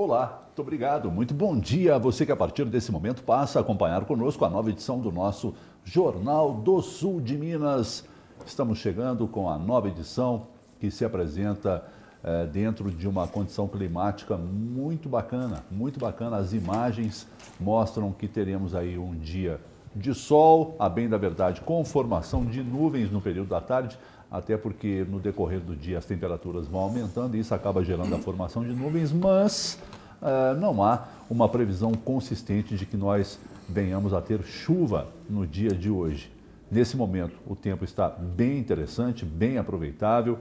Olá, muito obrigado. Muito bom dia a você que a partir desse momento passa a acompanhar conosco a nova edição do nosso Jornal do Sul de Minas. Estamos chegando com a nova edição que se apresenta dentro de uma condição climática muito bacana, muito bacana. As imagens mostram que teremos aí um dia de sol, a bem da verdade, com formação de nuvens no período da tarde, até porque no decorrer do dia as temperaturas vão aumentando e isso acaba gerando a formação de nuvens, mas não há uma previsão consistente de que nós venhamos a ter chuva no dia de hoje. Nesse momento, o tempo está bem interessante, bem aproveitável,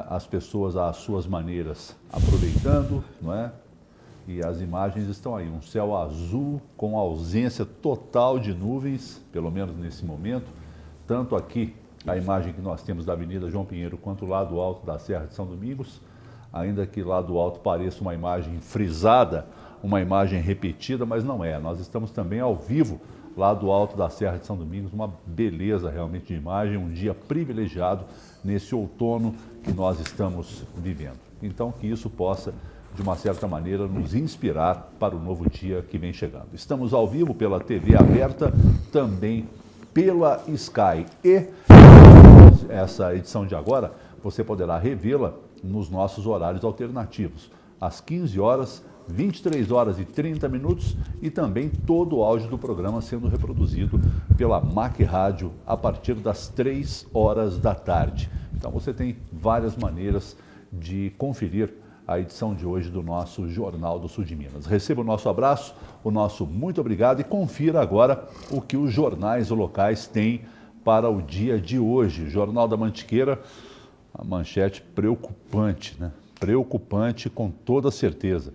as pessoas às suas maneiras aproveitando, não é? E as imagens estão aí, um céu azul com ausência total de nuvens, pelo menos nesse momento, tanto aqui a imagem que nós temos da Avenida João Pinheiro quanto o lado alto da Serra de São Domingos, ainda que lá do alto pareça uma imagem frisada, uma imagem repetida, mas não é. Nós estamos também ao vivo lá do alto da Serra de São Domingos, uma beleza realmente de imagem, um dia privilegiado nesse outono que nós estamos vivendo. Então, que isso possa, de uma certa maneira, nos inspirar para o novo dia que vem chegando. Estamos ao vivo pela TV aberta, também pela Sky. E essa edição de agora, você poderá revê-la nos nossos horários alternativos, às 15 horas, 23 horas e 30 minutos e também todo o áudio do programa sendo reproduzido pela MAC Rádio a partir das 3 horas da tarde. Então você tem várias maneiras de conferir a edição de hoje do nosso Jornal do Sul de Minas. Receba o nosso abraço, o nosso muito obrigado e confira agora o que os jornais locais têm para o dia de hoje. Jornal da Mantiqueira, a manchete preocupante, né? Preocupante com toda certeza.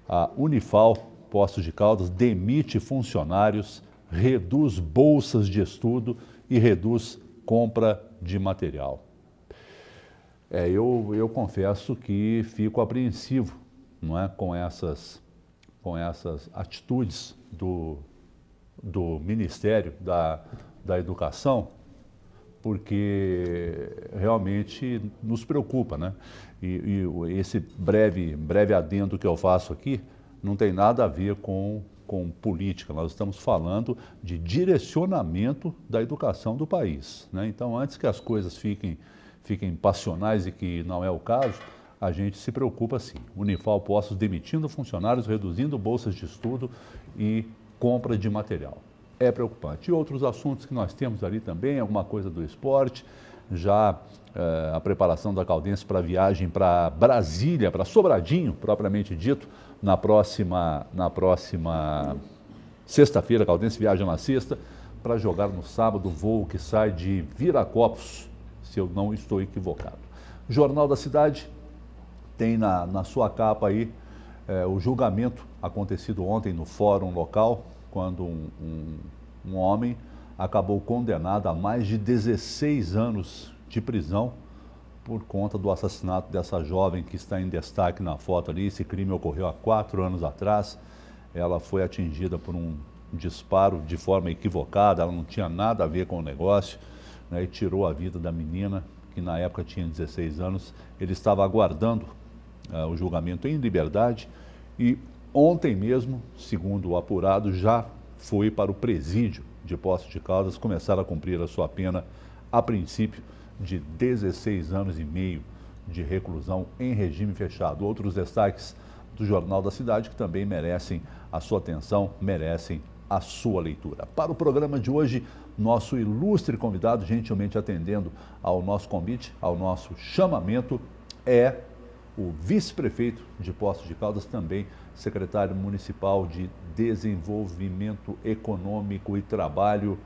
A Unifal, Poços de Caldas, demite funcionários, reduz bolsas de estudo e reduz compra de material. Eu confesso que fico apreensivo, não é, com essas atitudes do Ministério da Educação, porque realmente nos preocupa, né? E esse breve adendo que eu faço aqui não tem nada a ver com política, nós estamos falando de direcionamento da educação do país, né? Então, antes que as coisas fiquem passionais e que não é o caso, a gente se preocupa sim. Unifal Poços demitindo funcionários, reduzindo bolsas de estudo e compra de material. É preocupante. E outros assuntos que nós temos ali também, alguma coisa do esporte, já a preparação da Caldense para a viagem para Brasília, para Sobradinho, propriamente dito, na próxima sexta-feira. A Caldense viaja na sexta para jogar no sábado, voo que sai de Viracopos, se eu não estou equivocado. Jornal da Cidade tem na sua capa aí o julgamento acontecido ontem no fórum local, quando um homem acabou condenado a mais de 16 anos de prisão por conta do assassinato dessa jovem que está em destaque na foto ali. Esse crime ocorreu há 4 anos atrás. Ela foi atingida por um disparo de forma equivocada, ela não tinha nada a ver com o negócio, né, e tirou a vida da menina, que na época tinha 16 anos. Ele estava aguardando o julgamento em liberdade e ontem mesmo, segundo o apurado, já foi para o presídio de Poços de Caldas começar a cumprir a sua pena, a princípio, de 16 anos e meio de reclusão em regime fechado. Outros destaques do Jornal da Cidade que também merecem a sua atenção, merecem a sua leitura. Para o programa de hoje, nosso ilustre convidado, gentilmente atendendo ao nosso convite, ao nosso chamamento, é o vice-prefeito de Poços de Caldas, também secretário municipal de Desenvolvimento Econômico e Trabalho,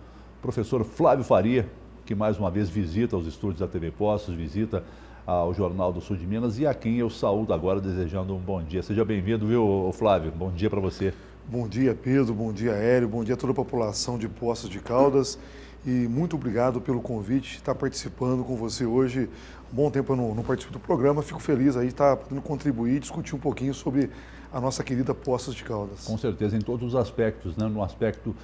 professor Flávio Faria, que mais uma vez visita os estúdios da TV Poços, visita ao Jornal do Sul de Minas e a quem eu saúdo agora desejando um bom dia. Seja bem-vindo, viu, Flávio? Bom dia para você. Bom dia, Pedro, bom dia, Hélio, bom dia a toda a população de Poços de Caldas e muito obrigado pelo convite, estar participando com você hoje. Bom tempo eu não participo do programa, fico feliz aí de estar podendo contribuir e discutir um pouquinho sobre a nossa querida Poços de Caldas. Com certeza, em todos os aspectos, né? No aspecto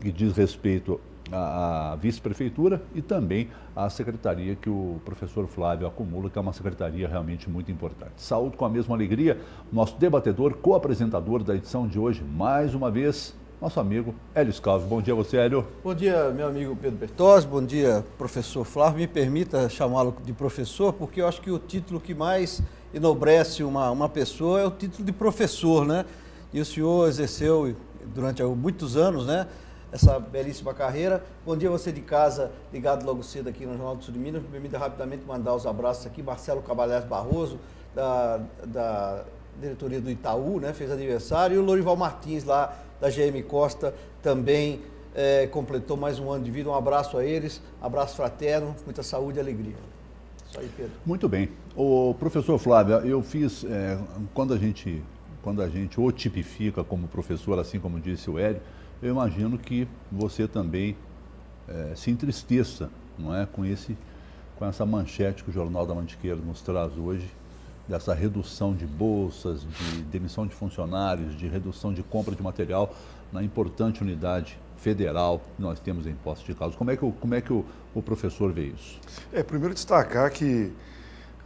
que diz respeito a vice-prefeitura e também a secretaria que o professor Flávio acumula, que é uma secretaria realmente muito importante. Saúdo com a mesma alegria, nosso debatedor, co-apresentador da edição de hoje, mais uma vez, nosso amigo Hélio Scalvi. Bom dia a você, Hélio. Bom dia, meu amigo Pedro Bertozzi, bom dia, professor Flávio. Me permita chamá-lo de professor, porque eu acho que o título que mais enobrece uma pessoa é o título de professor, né? E o senhor exerceu durante muitos anos, né, essa belíssima carreira. Bom dia a você de casa, ligado logo cedo aqui no Jornal do Sul de Minas. Me permita rapidamente mandar os abraços aqui. Marcelo Cavalhais Barroso, da diretoria do Itaú, né, fez aniversário. E o Lorival Martins, lá da GM Costa, também completou mais um ano de vida. Um abraço a eles, abraço fraterno, muita saúde e alegria. Isso aí, Pedro. Muito bem. O professor Flávio, eu fiz, quando a gente o tipifica como professor, assim como disse o Hélio, eu imagino que você também se entristeça, não é, com essa manchete que o Jornal da Mantiqueira nos traz hoje, dessa redução de bolsas, de demissão de funcionários, de redução de compra de material na importante unidade federal que nós temos em Poços de Caldas. Como é que o professor vê isso? Primeiro destacar que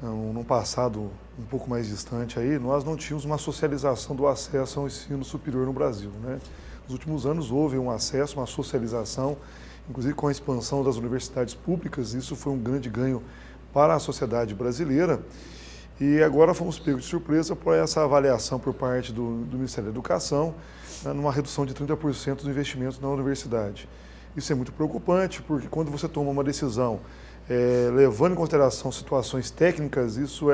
num passado um pouco mais distante aí, nós não tínhamos uma socialização do acesso ao ensino superior no Brasil, né? Nos últimos anos houve um acesso, uma socialização, inclusive com a expansão das universidades públicas. Isso foi um grande ganho para a sociedade brasileira. E agora fomos pegos de surpresa por essa avaliação por parte do Ministério da Educação, né, numa redução de 30% dos investimentos na universidade. Isso é muito preocupante, porque quando você toma uma decisão levando em consideração situações técnicas, isso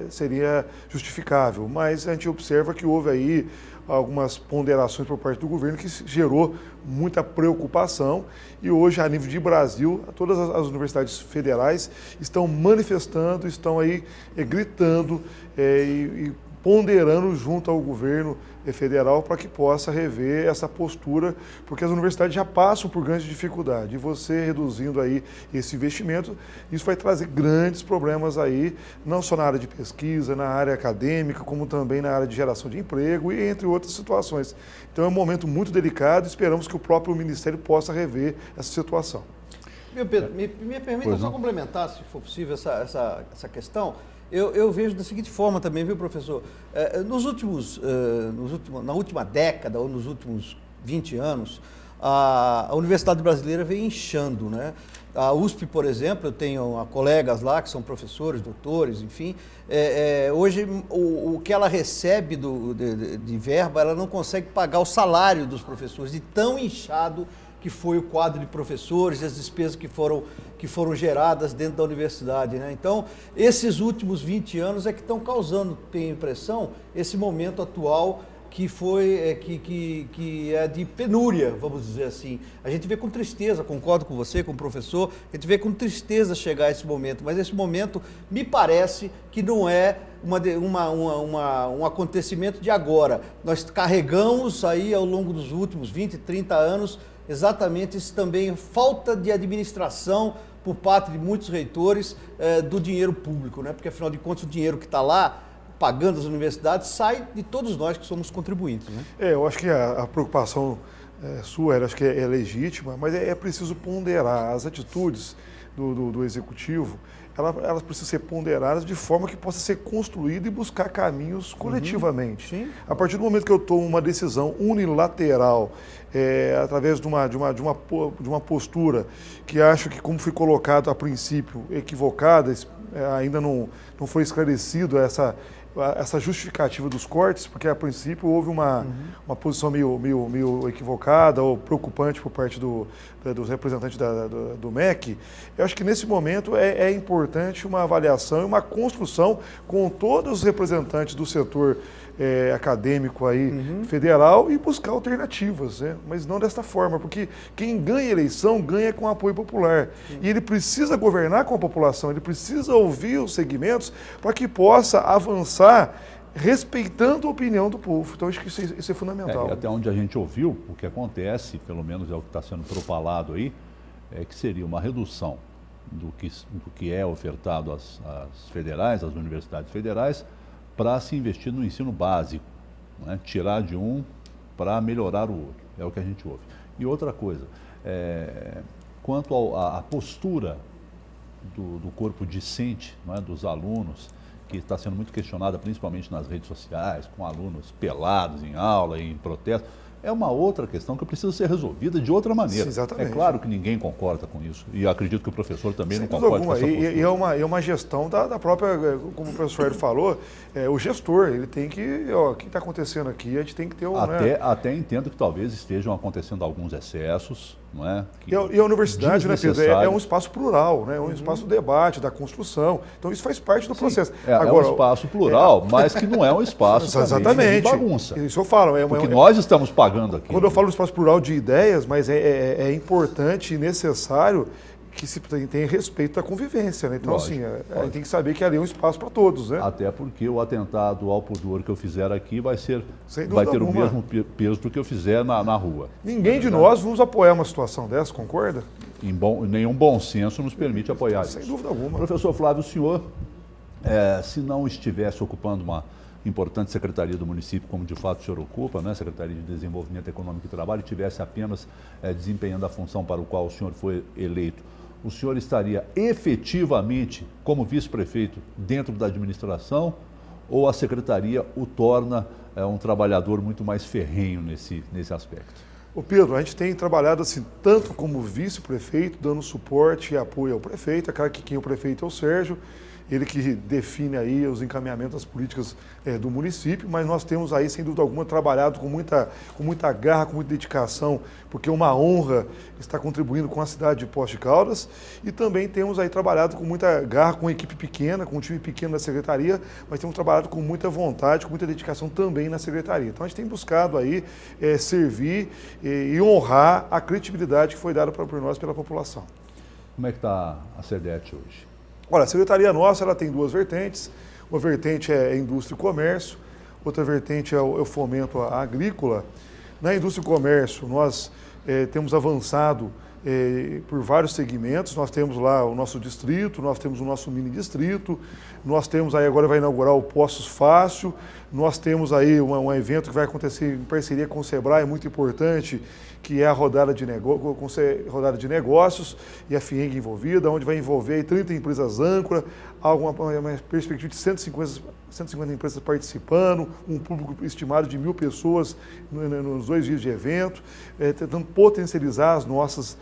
seria justificável. Mas a gente observa que houve aí algumas ponderações por parte do governo que gerou muita preocupação, e hoje, a nível de Brasil, todas as universidades federais estão manifestando, estão aí gritando e ponderando junto ao governo federal para que possa rever essa postura, porque as universidades já passam por grandes dificuldades. E você reduzindo aí esse investimento, isso vai trazer grandes problemas aí, não só na área de pesquisa, na área acadêmica, como também na área de geração de emprego e entre outras situações. Então é um momento muito delicado e esperamos que o próprio Ministério possa rever essa situação. Meu Pedro, me permita só complementar, se for possível, essa questão. Eu vejo da seguinte forma também, viu, professor? Na última década, ou nos últimos 20 anos, a Universidade Brasileira vem inchando, né? A USP, por exemplo, eu tenho colegas lá que são professores, doutores, enfim. Hoje, o que ela recebe de verba, ela não consegue pagar o salário dos professores, de tão inchado que foi o quadro de professores, as despesas que foram geradas dentro da universidade, né? Então, esses últimos 20 anos é que estão causando, tenho a impressão, esse momento atual que é de penúria, vamos dizer assim. A gente vê com tristeza, concordo com você, com o professor, a gente vê com tristeza chegar a esse momento, mas esse momento me parece que não é um acontecimento de agora. Nós carregamos aí ao longo dos últimos 20, 30 anos exatamente isso também, falta de administração por parte de muitos reitores do dinheiro público, né? Porque afinal de contas o dinheiro que está lá pagando as universidades sai de todos nós que somos contribuintes, né? Eu acho que a preocupação sua, acho que é legítima, mas é preciso ponderar as atitudes do executivo. Elas precisam ser ponderadas de forma que possa ser construída e buscar caminhos coletivamente. Sim. A partir do momento que eu tomo uma decisão unilateral, através de uma postura que acho que, como foi colocado a princípio, equivocada, ainda não foi esclarecido essa justificativa dos cortes, porque a princípio houve uma posição meio equivocada ou preocupante por parte dos representantes do MEC. Eu acho que nesse momento é importante uma avaliação e uma construção com todos os representantes do setor acadêmico aí, federal, e buscar alternativas, né? Mas não desta forma, porque quem ganha a eleição ganha com apoio popular. E ele precisa governar com a população, ele precisa ouvir os segmentos para que possa avançar respeitando a opinião do povo. Então, acho que isso é fundamental. E até onde a gente ouviu, o que acontece, pelo menos é o que está sendo propalado aí, é que seria uma redução do que é ofertado às federais, às universidades federais, para se investir no ensino básico, né? Tirar de um para melhorar o outro, é o que a gente ouve. E outra coisa, quanto à postura do corpo discente, não é, dos alunos, que está sendo muito questionada principalmente nas redes sociais, com alunos pelados em aula, em protesto, é uma outra questão que precisa ser resolvida de outra maneira. Sim, exatamente. É claro que ninguém concorda com isso, e acredito que o professor também Sem não dúvida concorda com essa alguma. postura. E é uma gestão da própria, como o professor Hélio falou, o gestor, ele tem que, o que está acontecendo aqui, a gente tem que ter Até entendo que talvez estejam acontecendo alguns excessos, não é? E a universidade, né, Pedro, é um espaço plural, né? É um espaço de debate, da construção. Então isso faz parte do processo. Agora, é um espaço plural, mas que não é um espaço exatamente, de bagunça. Isso eu falo. Porque nós estamos pagando aqui. Quando eu falo espaço plural de ideias, mas é importante e necessário que se tenha respeito à convivência, né? Então, Lógico, a gente tem que saber que ali é um espaço para todos, né? Até porque o atentado ao pudor que eu fizer aqui vai ter alguma. o mesmo peso do que eu fizer na rua. Ninguém de nós vamos apoiar uma situação dessa, concorda? Nenhum bom senso nos permite apoiar isso. Sem dúvida alguma. Professor Flávio, o senhor, se não estivesse ocupando uma importante secretaria do município, como de fato o senhor ocupa, né, Secretaria de Desenvolvimento Econômico e Trabalho, e tivesse apenas desempenhando a função para o qual o senhor foi eleito, o senhor estaria efetivamente como vice-prefeito dentro da administração, ou a secretaria o torna um trabalhador muito mais ferrenho nesse aspecto? Ô Pedro, a gente tem trabalhado assim, tanto como vice-prefeito, dando suporte e apoio ao prefeito, acaba que quem é o prefeito é o Sérgio, ele que define aí os encaminhamentos das políticas do município, mas nós temos aí, sem dúvida alguma, trabalhado com muita garra, com muita dedicação, porque é uma honra estar contribuindo com a cidade de Poços de Caldas, e também temos aí trabalhado com muita garra, com uma equipe pequena, com um time pequeno da secretaria, mas temos trabalhado com muita vontade, com muita dedicação também na secretaria. Então a gente tem buscado aí servir e honrar a credibilidade que foi dada por nós pela população. Como é que está a SEDET hoje? Olha, a secretaria nossa ela tem duas vertentes. Uma vertente é indústria e comércio, outra vertente é o fomento agrícola. Na indústria e comércio, nós temos avançado por vários segmentos. Nós temos lá o nosso distrito, nós temos o nosso mini distrito, nós temos aí, agora vai inaugurar o Poços Fácil, nós temos aí um evento que vai acontecer em parceria com o Sebrae, muito importante, que é a rodada de negócios e a FIENG envolvida, onde vai envolver 30 empresas âncora, uma perspectiva de 150 empresas participando, um público estimado de 1.000 pessoas nos 2 dias de evento, tentando potencializar as nossas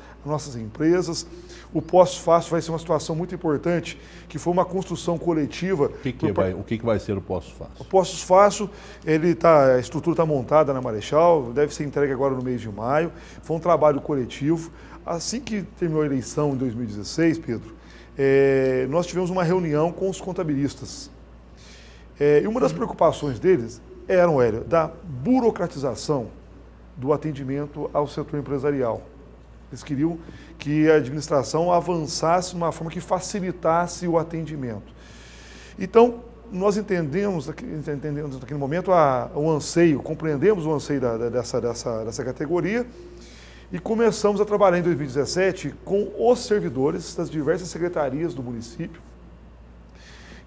empresas. O Poços Fácil vai ser uma situação muito importante, que foi uma construção coletiva. O que vai ser o Poços Fácil? O Poços Fácil, a estrutura está montada na Marechal, deve ser entregue agora no mês de maio. Foi um trabalho coletivo. Assim que terminou a eleição em 2016, Pedro, nós tivemos uma reunião com os contabilistas. E uma das preocupações deles era, Hélio, da burocratização do atendimento ao setor empresarial. Eles queriam que a administração avançasse de uma forma que facilitasse o atendimento. Então, nós entendemos naquele momento o anseio, compreendemos o anseio dessa categoria e começamos a trabalhar em 2017 com os servidores das diversas secretarias do município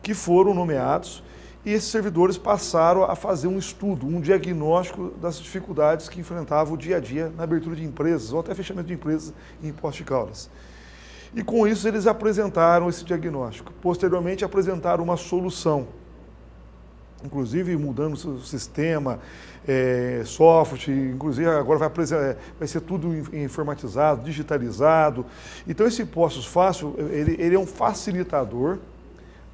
que foram nomeados, e esses servidores passaram a fazer um estudo, um diagnóstico das dificuldades que enfrentavam o dia a dia na abertura de empresas ou até fechamento de empresas em Poços de Caldas. E com isso eles apresentaram esse diagnóstico. Posteriormente apresentaram uma solução, inclusive mudando o sistema, software, inclusive agora vai ser tudo informatizado, digitalizado. Então esse Poços Fácil, ele é um facilitador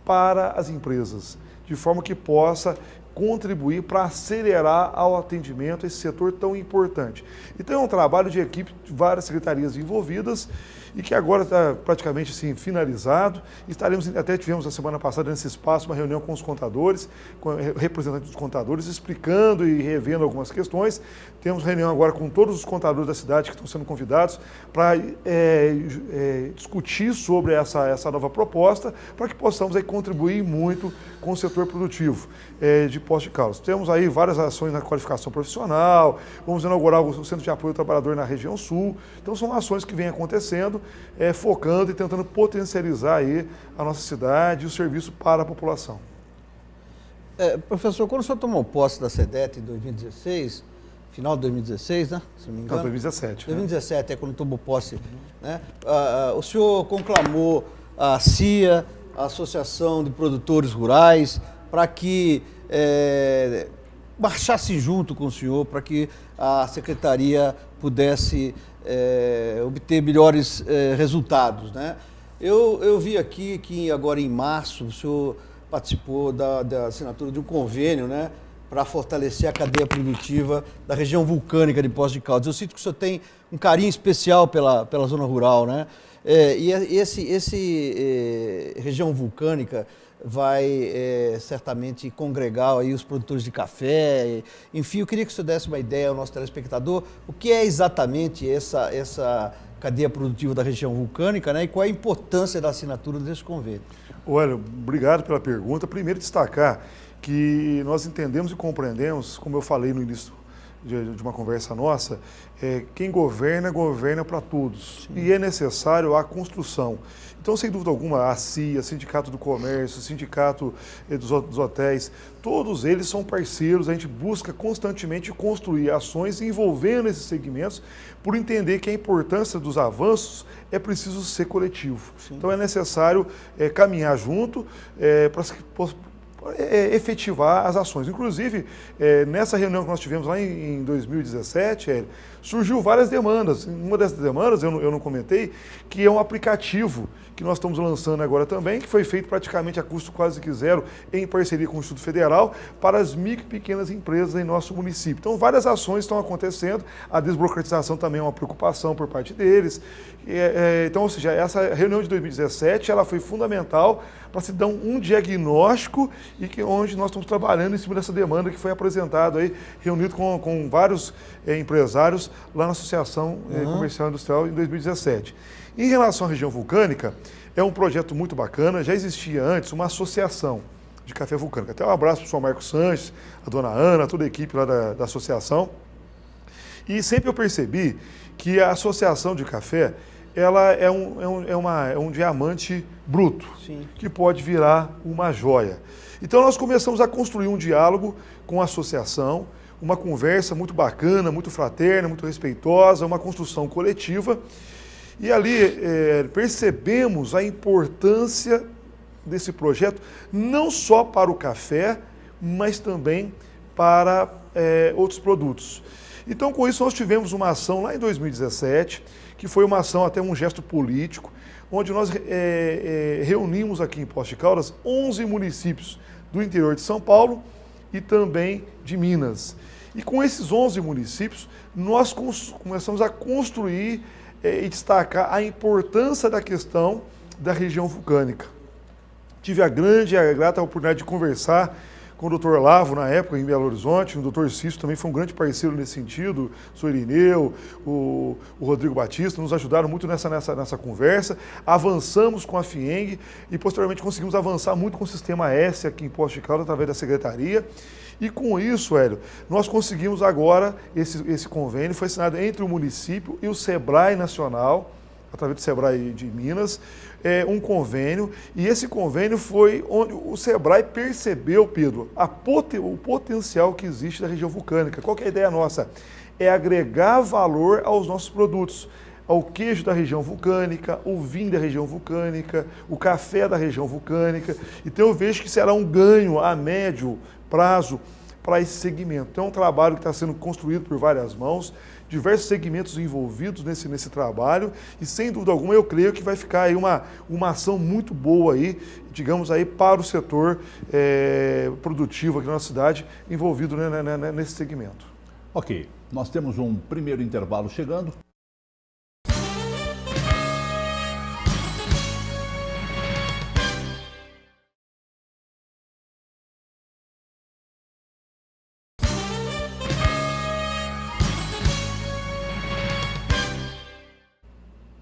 para as empresas, de forma que possa contribuir para acelerar ao atendimento a esse setor tão importante. Então é um trabalho de equipe de várias secretarias envolvidas e que agora está praticamente assim, finalizado. Até tivemos a semana passada nesse espaço uma reunião com os contadores, com representantes dos contadores, explicando e revendo algumas questões. Temos reunião agora com todos os contadores da cidade que estão sendo convidados para discutir sobre essa nova proposta, para que possamos aí contribuir muito com o setor produtivo de Poços de Caldas. Temos aí várias ações na qualificação profissional, vamos inaugurar o Centro de Apoio ao Trabalhador na região sul. Então são ações que vêm acontecendo, focando e tentando potencializar aí a nossa cidade e o serviço para a população. Professor, quando o senhor tomou posse da SEDET em 2016, final de 2016, né? Se não me engano. 2017. 2017 é quando tomou posse. Né? O senhor conclamou a CIA, a Associação de Produtores Rurais, para que marchasse junto com o senhor, para que a Secretaria pudesse obter melhores resultados. Né? Eu vi aqui que agora em março o senhor participou da assinatura de um convênio, né, para fortalecer a cadeia produtiva da região vulcânica de Poços de Caldas. Eu sinto que o senhor tem um carinho especial pela zona rural, né? Região vulcânica vai certamente congregar aí os produtores de café. Enfim, eu queria que o senhor desse uma ideia ao nosso telespectador, o que é exatamente essa cadeia produtiva da região vulcânica, né, e qual é a importância da assinatura desse convênio? Olha, obrigado pela pergunta. Primeiro, destacar que nós entendemos e compreendemos, como eu falei no início de uma conversa nossa, quem governa, governa para todos. Sim. E é necessário a construção. Então, sem dúvida alguma, a CIA, Sindicato do Comércio, Sindicato dos Hotéis, todos eles são parceiros, a gente busca constantemente construir ações envolvendo esses segmentos, por entender que a importância dos avanços é preciso ser coletivo. Sim. Então, é necessário caminhar junto para efetivar as ações. Inclusive, nessa reunião que nós tivemos lá em 2017, surgiu várias demandas. Uma dessas demandas, eu não comentei, que é um aplicativo que nós estamos lançando agora também, que foi feito praticamente a custo quase que zero, em parceria com o Instituto Federal, para as micro e pequenas empresas em nosso município. Então, várias ações estão acontecendo, a desburocratização também é uma preocupação por parte deles. Então, ou seja, essa reunião de 2017, ela foi fundamental para se dar um diagnóstico e onde nós estamos trabalhando em cima dessa demanda que foi apresentado aí, reunido com vários empresários lá na Associação Comercial e Industrial em 2017. Em relação à região vulcânica, é um projeto muito bacana, já existia antes uma associação de café vulcânico. Até um abraço para o senhor Marcos Sanches, a dona Ana, toda a equipe lá da associação. E sempre eu percebi que a associação de café, ela é um diamante bruto, sim, que pode virar uma joia. Então nós começamos a construir um diálogo com a associação, uma conversa muito bacana, muito fraterna, muito respeitosa, uma construção coletiva. E ali percebemos a importância desse projeto, não só para o café, mas também para outros produtos. Então, com isso, nós tivemos uma ação lá em 2017, que foi uma ação, até um gesto político, onde nós reunimos aqui em Poços de Caldas 11 municípios do interior de São Paulo e também de Minas. E com esses 11 municípios, nós começamos a construir e destacar a importância da questão da região vulcânica. Tive a grande e a grata oportunidade de conversar com o Dr. Lavo, na época, em Belo Horizonte. O Dr. Cício também foi um grande parceiro nesse sentido, o senhor Irineu, o Rodrigo Batista, nos ajudaram muito nessa conversa. Avançamos com a FIENG e, posteriormente, conseguimos avançar muito com o Sistema S aqui em Poços de Caldas, através da Secretaria. E com isso, Hélio, nós conseguimos agora, esse convênio foi assinado entre o município e o SEBRAE Nacional, através do SEBRAE de Minas, um convênio, e esse convênio foi onde o SEBRAE percebeu, Pedro, o potencial que existe da região vulcânica. Qual que é a ideia nossa? É agregar valor aos nossos produtos, ao queijo da região vulcânica, o vinho da região vulcânica, o café da região vulcânica. Então eu vejo que será um ganho a médio prazo para esse segmento. Então é um trabalho que está sendo construído por várias mãos, diversos segmentos envolvidos nesse trabalho, e sem dúvida alguma eu creio que vai ficar aí uma ação muito boa aí, digamos aí, para o setor produtivo aqui na nossa cidade, envolvido nesse segmento. Ok, nós temos um primeiro intervalo chegando.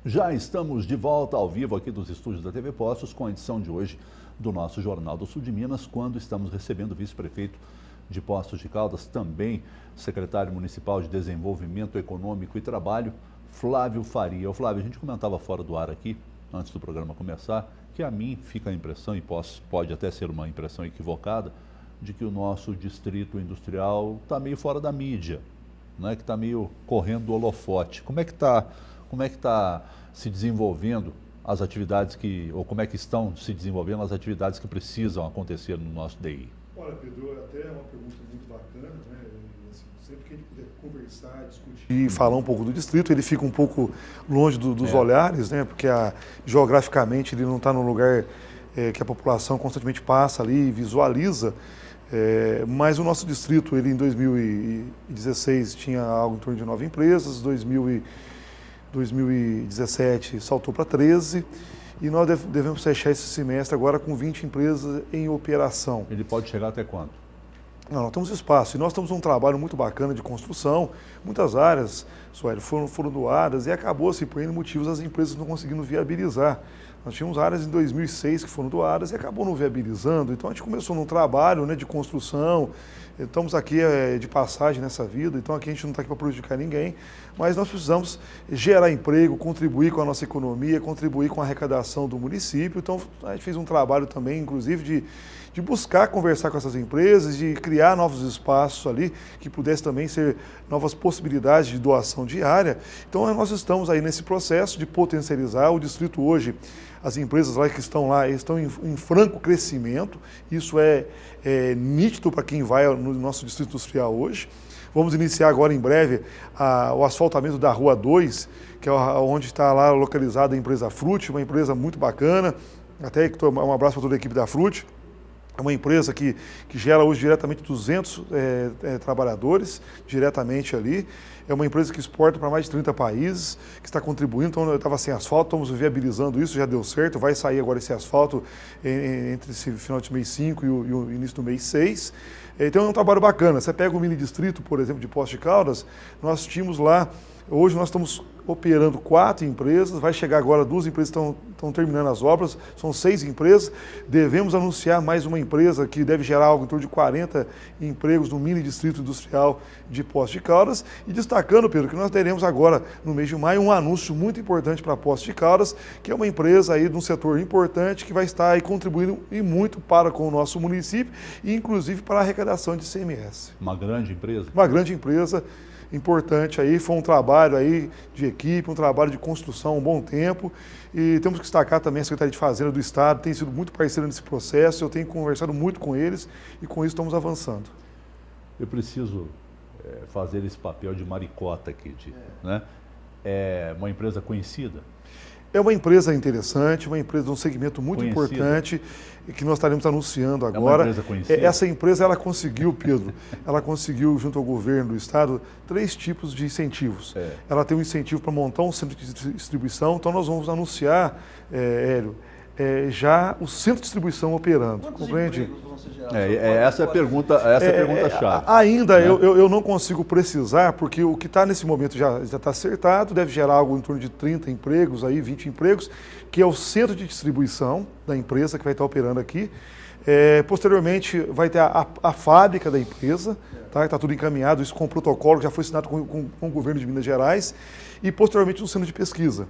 Já estamos de volta ao vivo aqui dos estúdios da TV Poços com a edição de hoje do nosso Jornal do Sul de Minas, quando estamos recebendo o vice-prefeito de Poços de Caldas, também secretário municipal de Desenvolvimento Econômico e Trabalho, Flávio Faria. Flávio, a gente comentava fora do ar aqui, antes do programa começar, que a mim fica a impressão, e pode até ser uma impressão equivocada, de que o nosso distrito industrial está meio fora da mídia, né, que está meio correndo do holofote. Como é que está se desenvolvendo as atividades ou como é que estão se desenvolvendo as atividades que precisam acontecer no nosso DI? Olha, Pedro, até é uma pergunta muito bacana, né? Assim, sempre que a gente puder conversar, discutir e falar um pouco do distrito, ele fica um pouco longe dos olhares, né? Porque geograficamente ele não está num lugar que a população constantemente passa ali e visualiza. Mas o nosso distrito, ele em 2016 tinha algo em torno de 9 empresas, 2017 saltou para 13 e nós devemos fechar esse semestre agora com 20 empresas em operação. Ele pode chegar até quanto? Não, nós temos espaço e nós estamos num trabalho muito bacana de construção. Muitas áreas, Sueli, foram doadas e acabou-se por N motivos as empresas não conseguindo viabilizar. Nós tínhamos áreas em 2006 que foram doadas e acabou não viabilizando. Então a gente começou num trabalho, né, de construção. Estamos aqui de passagem nessa vida, então aqui a gente não está aqui para prejudicar ninguém, mas nós precisamos gerar emprego, contribuir com a nossa economia, contribuir com a arrecadação do município. Então a gente fez um trabalho também, inclusive, de buscar conversar com essas empresas, de criar novos espaços ali, que pudesse também ser novas possibilidades de doação diária. Então nós estamos aí nesse processo de potencializar o distrito hoje. As empresas lá que estão lá estão em franco crescimento, isso é nítido para quem vai no nosso distrito industrial hoje. Vamos iniciar agora em breve o asfaltamento da Rua 2, que é onde está lá localizada a empresa Frute, uma empresa muito bacana, até um abraço para toda a equipe da Frute. É uma empresa que gera hoje diretamente 200 trabalhadores, diretamente ali. É uma empresa que exporta para mais de 30 países, que está contribuindo. Então, eu estava sem asfalto, estamos viabilizando isso, já deu certo. Vai sair agora esse asfalto entre esse final de mês 5 e o início do mês 6. Então, é um trabalho bacana. Você pega o mini distrito, por exemplo, de Poços de Caldas, nós tínhamos lá, hoje nós estamos operando 4 empresas, vai chegar agora 2 empresas que estão terminando as obras, são 6 empresas, devemos anunciar mais uma empresa que deve gerar algo em torno de 40 empregos no mini distrito industrial de Poços de Caldas, e destacando, Pedro, que nós teremos agora, no mês de maio, um anúncio muito importante para Poços de Caldas, que é uma empresa aí de um setor importante que vai estar aí contribuindo e muito para com o nosso município, e inclusive para a arrecadação de ICMS. Uma grande empresa? Uma grande empresa, importante aí, foi um trabalho aí de equipe, um trabalho de construção, um bom tempo, e temos que destacar também a Secretaria de Fazenda do Estado, tem sido muito parceira nesse processo, eu tenho conversado muito com eles e com isso estamos avançando. Eu preciso fazer esse papel de maricota aqui, né? É uma empresa conhecida? É uma empresa interessante, uma empresa de um segmento muito importante que nós estaremos anunciando agora. É uma empresa conhecida? Essa empresa, ela conseguiu, Pedro, ela conseguiu, junto ao governo do estado, 3 tipos de incentivos. Ela tem um incentivo para montar um centro de distribuição, então nós vamos anunciar, Hélio, já o centro de distribuição operando. Quantos compreende? empregos vão ser gerados? Essa é a pergunta-chave. Ainda né? eu não consigo precisar, porque o que está nesse momento já está acertado, deve gerar algo em torno de 30 empregos, aí, 20 empregos, que é o centro de distribuição da empresa que vai estar operando aqui. Posteriormente vai ter a fábrica da empresa, tá? Está tudo encaminhado, isso com o protocolo que já foi assinado com o governo de Minas Gerais, e posteriormente um centro de pesquisa.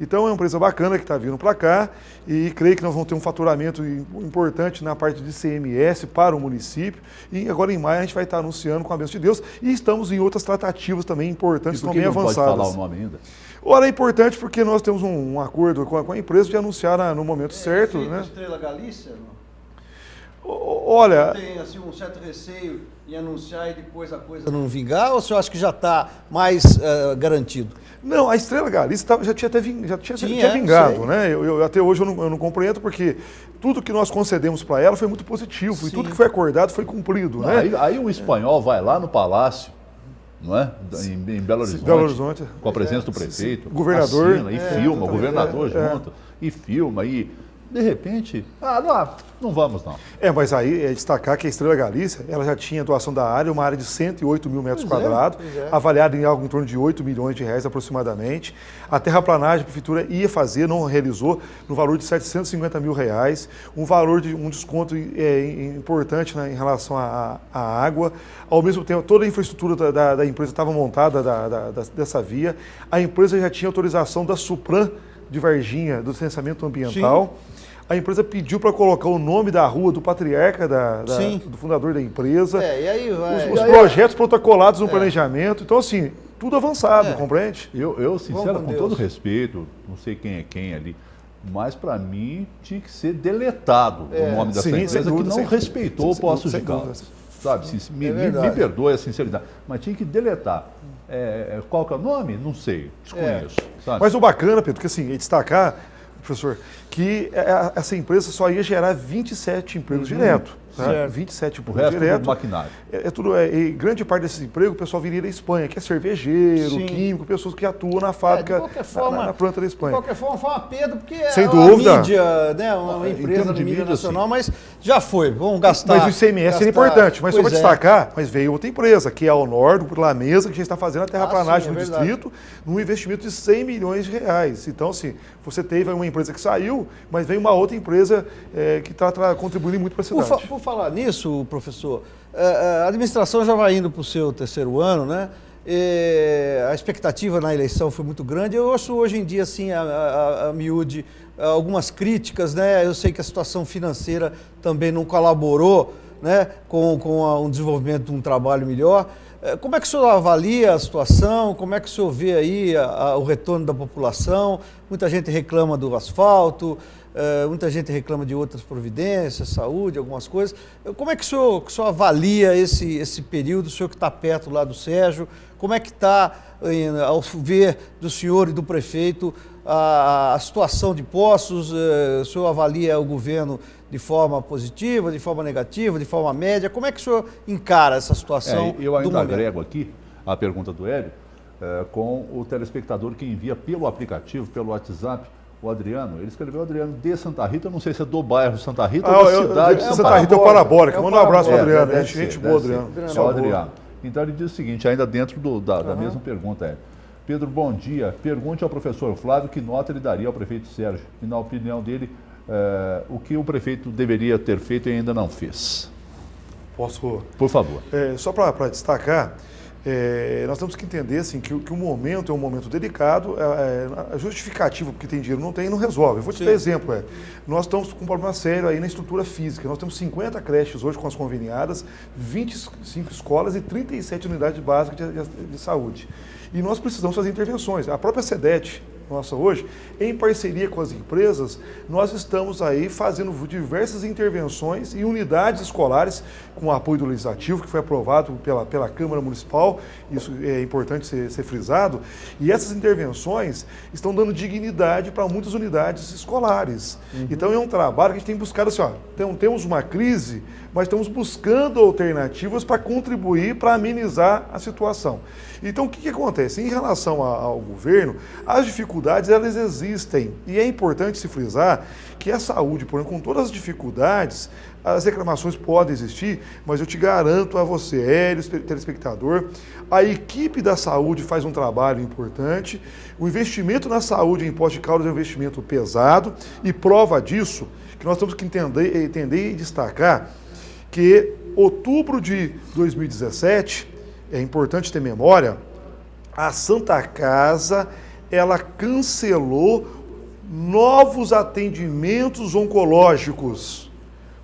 Então é uma empresa bacana que está vindo para cá e creio que nós vamos ter um faturamento importante na parte de ICMS para o município. E agora em maio a gente vai estar anunciando com a bênção de Deus e estamos em outras tratativas também importantes, também avançadas. Não pode falar o nome ainda? Ora, é importante porque nós temos um acordo com a empresa de anunciar no momento certo. Né? Estrela Galícia, não? Olha... Tem assim, um certo receio em anunciar e depois a coisa não vingar, ou o senhor acha que já está mais garantido? Não, a Estrela Galícia já tinha vingado, né? Até hoje eu não compreendo, porque tudo que nós concedemos para ela foi muito positivo, Sim. E tudo que foi acordado foi cumprido, né? Aí um espanhol vai lá no Palácio, não é? Em Belo Horizonte, Belo Horizonte, com a presença do prefeito, o governador, assina, e filma, o governador junto, e filma, e de repente, não vamos não. Mas aí é destacar que a Estrela Galícia, ela já tinha doação da área, uma área de 108 mil metros quadrados, avaliada em algo em torno de 8 milhões de reais aproximadamente. A terraplanagem a prefeitura ia fazer, não realizou, no valor de 750 mil reais, um valor de um desconto importante, né, em relação à água. Ao mesmo tempo, toda a infraestrutura da empresa estava montada dessa via. A empresa já tinha autorização da Supran de Varginha, do licenciamento ambiental. Sim. a empresa pediu para colocar o nome da rua do patriarca, Sim. do fundador da empresa, E aí vai... os projetos protocolados no planejamento. Então, assim, tudo avançado, compreende? Eu sincero, Vamos com com todo Deus. respeito, não sei quem é quem ali, mas para mim tinha que ser deletado o nome dessa Sim, sem empresa dúvida, que não sem- respeitou o sem- Poços sem de dúvida. Caldas. Sabe, me verdade. perdoe a sinceridade, mas tinha que deletar. Qual que é o nome? Não sei, desconheço. Sabe? Mas o bacana, Pedro, que assim, é destacar, professor, que essa empresa só ia gerar 27 empregos direto. Tá? Certo. 27 o empregos resto direto. do maquinário. E grande parte desses empregos o pessoal viria da Espanha, que é cervejeiro, Sim. químico, pessoas que atuam na fábrica, de qualquer forma, na planta da De Espanha. qualquer forma, foi uma perda, porque Sem é dúvida. uma mídia, né, uma Em empresa termos de de mídia mídia, nacional, mas já foi, vamos gastar. Mas o ICMS era importante, mas só para Pois é. destacar, mas veio outra empresa, que é a Honor, do La Mesa, que já está fazendo a terraplanagem sim, é no verdade. distrito, num investimento de 100 milhões de reais. Então, assim, você teve uma empresa que saiu, mas veio uma outra empresa que está contribuindo muito para a cidade. Por falar nisso, professor, a administração já vai indo para o seu terceiro ano, né? A expectativa na eleição foi muito grande. Eu ouço hoje em dia, assim, a miúde, algumas críticas, né? Eu sei que a situação financeira também não colaborou, né, com um desenvolvimento de um trabalho melhor. Como é que o senhor avalia a situação? Como é que o senhor vê aí o retorno da população? Muita gente reclama do asfalto, muita gente reclama de outras providências, saúde, algumas coisas. Como é que o senhor avalia esse período, o senhor que está perto lá do Sérgio? Como é que está, ao ver do senhor e do prefeito, a situação de Poços? O senhor avalia o governo de forma positiva, de forma negativa, de forma média? Como é que o senhor encara essa situação? Eu do ainda momento? agrego aqui a pergunta do Hélio com o telespectador que envia pelo aplicativo, pelo WhatsApp, o Adriano. Ele escreveu Adriano de Santa Rita, eu não sei se é do bairro Santa Rita ou da cidade de Santa Rita é o Parabólica. É o Manda um abraço para o Parabólica. Adriano. deve Gente ser, boa, deve Adriano. ser. Pessoal É o boa. Adriano. Então ele diz o seguinte, ainda dentro da mesma pergunta, é: Pedro, bom dia. Pergunte ao professor Flávio que nota ele daria ao prefeito Sérgio. E na opinião dele, o que o prefeito deveria ter feito e ainda não fez. Posso... Por favor. Só para destacar, nós temos que entender assim, que o momento é um momento delicado, a justificativa porque tem dinheiro não tem, não resolve. Eu vou te dar exemplo, nós estamos com um problema sério aí na estrutura física, nós temos 50 creches hoje com as conveniadas, 25 escolas e 37 unidades básicas de saúde. E nós precisamos fazer intervenções. A própria SEDET, nossa hoje, em parceria com as empresas, nós estamos aí fazendo diversas intervenções em unidades escolares com o apoio do Legislativo, que foi aprovado pela Câmara Municipal, isso é importante ser frisado, e essas intervenções estão dando dignidade para muitas unidades escolares. Então é um trabalho que a gente tem buscado assim, temos uma crise, mas estamos buscando alternativas para contribuir, para amenizar a situação. Então, o que acontece? Em relação ao governo, as dificuldades, elas existem. E é importante se frisar que a saúde, por exemplo, com todas as dificuldades, as reclamações podem existir, mas eu te garanto a você, Hélio, telespectador, a equipe da saúde faz um trabalho importante, o investimento na saúde em Poços de Caldas é um investimento pesado, e prova disso, que nós temos que entender e destacar, que outubro de 2017, é importante ter memória, a Santa Casa, ela cancelou novos atendimentos oncológicos,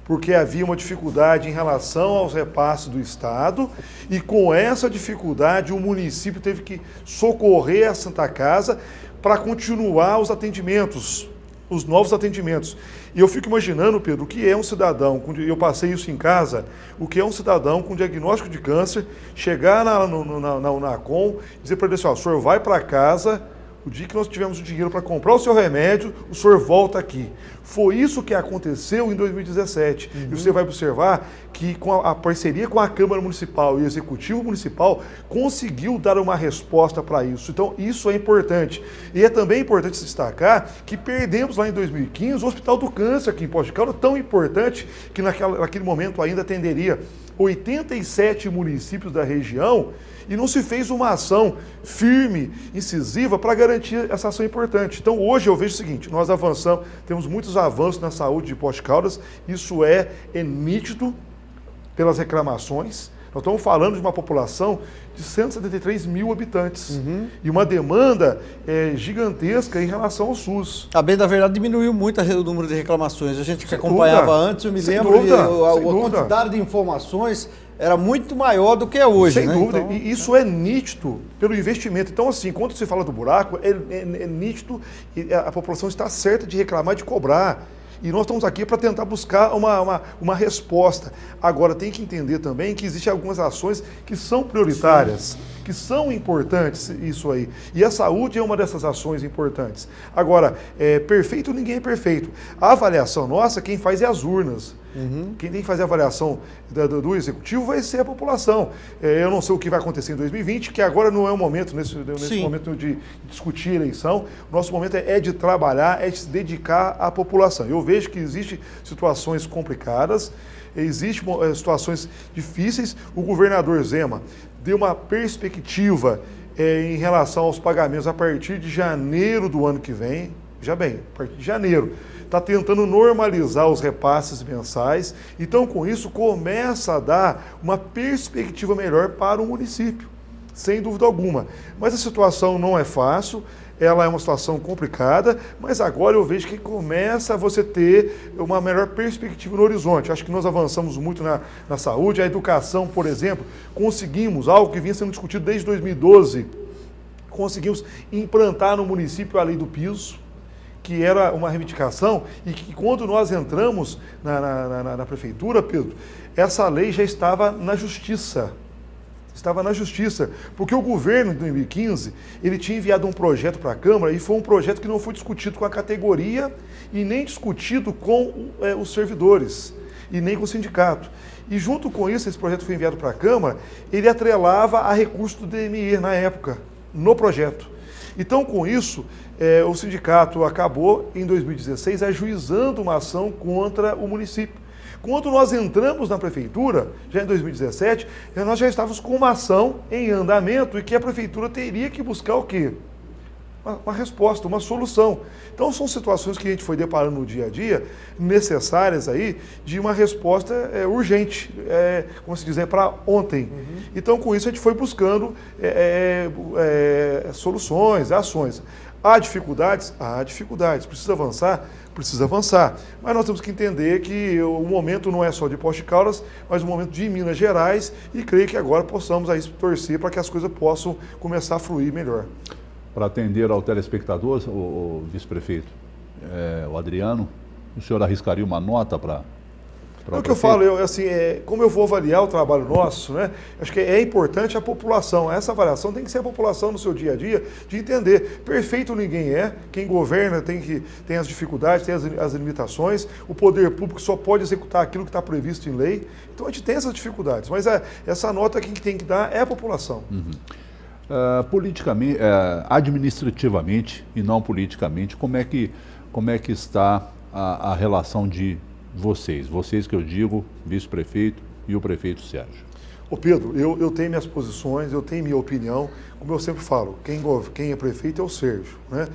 porque havia uma dificuldade em relação aos repasses do Estado, e com essa dificuldade o município teve que socorrer a Santa Casa para continuar os atendimentos, os novos atendimentos. E eu fico imaginando, Pedro, o que é um cidadão, eu passei isso em casa, o que é um cidadão com diagnóstico de câncer, chegar na UNACOM e dizer para ele assim, o senhor vai para casa, o dia que nós tivermos o dinheiro para comprar o seu remédio, o senhor volta aqui. Foi isso que aconteceu em 2017. E você vai observar que com a parceria com a Câmara Municipal e o Executivo Municipal conseguiu dar uma resposta para isso. Então, isso é importante. E é também importante destacar que perdemos lá em 2015 o Hospital do Câncer aqui em Poços de Caldas, tão importante que naquele momento ainda atenderia 87 municípios da região, e não se fez uma ação firme, incisiva, para garantir essa ação importante. Então, hoje eu vejo o seguinte, nós avançamos, temos muitos avanços na saúde de Poços de Caldas, isso é nítido pelas reclamações. Nós estamos falando de uma população de 173 mil habitantes e uma demanda gigantesca em relação ao SUS. A bem da verdade diminuiu muito o número de reclamações. A gente que Sem acompanhava dúvida. antes, eu me Sem lembro dúvida. a Sem dúvida. quantidade de informações era muito maior do que é hoje. Sem né? dúvida, Então, e isso é nítido pelo investimento. Então, assim, quando se fala do buraco, é nítido e a população está certa de reclamar, de cobrar. E nós estamos aqui para tentar buscar uma resposta. Agora, tem que entender também que existem algumas ações que são prioritárias, que são importantes, isso aí. E a saúde é uma dessas ações importantes. Agora, perfeito ninguém é perfeito. A avaliação nossa, quem faz é as urnas. Quem tem que fazer a avaliação do executivo vai ser a população. Eu não sei o que vai acontecer em 2020, que agora não é o momento, nesse momento de discutir eleição. Nosso momento é de trabalhar, é de se dedicar à população. Eu vejo que existem situações complicadas, existem situações difíceis. O governador Zema deu uma perspectiva em relação aos pagamentos a partir de janeiro do ano que vem. Já bem, a partir de janeiro. Está tentando normalizar os repasses mensais, então com isso começa a dar uma perspectiva melhor para o município, sem dúvida alguma. Mas a situação não é fácil, ela é uma situação complicada, mas agora eu vejo que começa você ter uma melhor perspectiva no horizonte. Acho que nós avançamos muito na saúde, a educação, por exemplo, conseguimos algo que vinha sendo discutido desde 2012, conseguimos implantar no município a lei do piso, que era uma reivindicação, e que quando nós entramos na prefeitura, Pedro, essa lei já estava na justiça. Estava na justiça, porque o governo, em 2015, ele tinha enviado um projeto para a Câmara, e foi um projeto que não foi discutido com a categoria e nem discutido com os servidores, e nem com o sindicato. E junto com isso, esse projeto foi enviado para a Câmara, ele atrelava a recurso do DME na época, no projeto. Então, com isso, o sindicato acabou, em 2016, ajuizando uma ação contra o município. Quando nós entramos na prefeitura, já em 2017, nós já estávamos com uma ação em andamento e que a prefeitura teria que buscar o quê? Uma resposta, uma solução. Então, são situações que a gente foi deparando no dia a dia, necessárias aí, de uma resposta urgente, como se diz, para ontem. Então, com isso, a gente foi buscando soluções, ações. Há dificuldades? Há dificuldades. Precisa avançar? Precisa avançar. Mas nós temos que entender que o momento não é só de Poços de Caldas, mas o momento de Minas Gerais, e creio que agora possamos aí torcer para que as coisas possam começar a fluir melhor. Para atender ao telespectador, o vice-prefeito, o Adriano, o senhor arriscaria uma nota para É o que eu falo, como eu vou avaliar o trabalho nosso, né? Acho que é importante a população. Essa avaliação tem que ser a população no seu dia a dia, de entender. Perfeito ninguém é, quem governa tem as dificuldades, tem as limitações, o poder público só pode executar aquilo que está previsto em lei. Então a gente tem essas dificuldades, mas essa nota quem tem que dar é a população. Politicamente, administrativamente e não politicamente, como é que está a relação de vocês que eu digo, vice-prefeito e o prefeito Sérgio? Ô Pedro, eu tenho minhas posições, eu tenho minha opinião, como eu sempre falo, quem é prefeito é o Sérgio, né?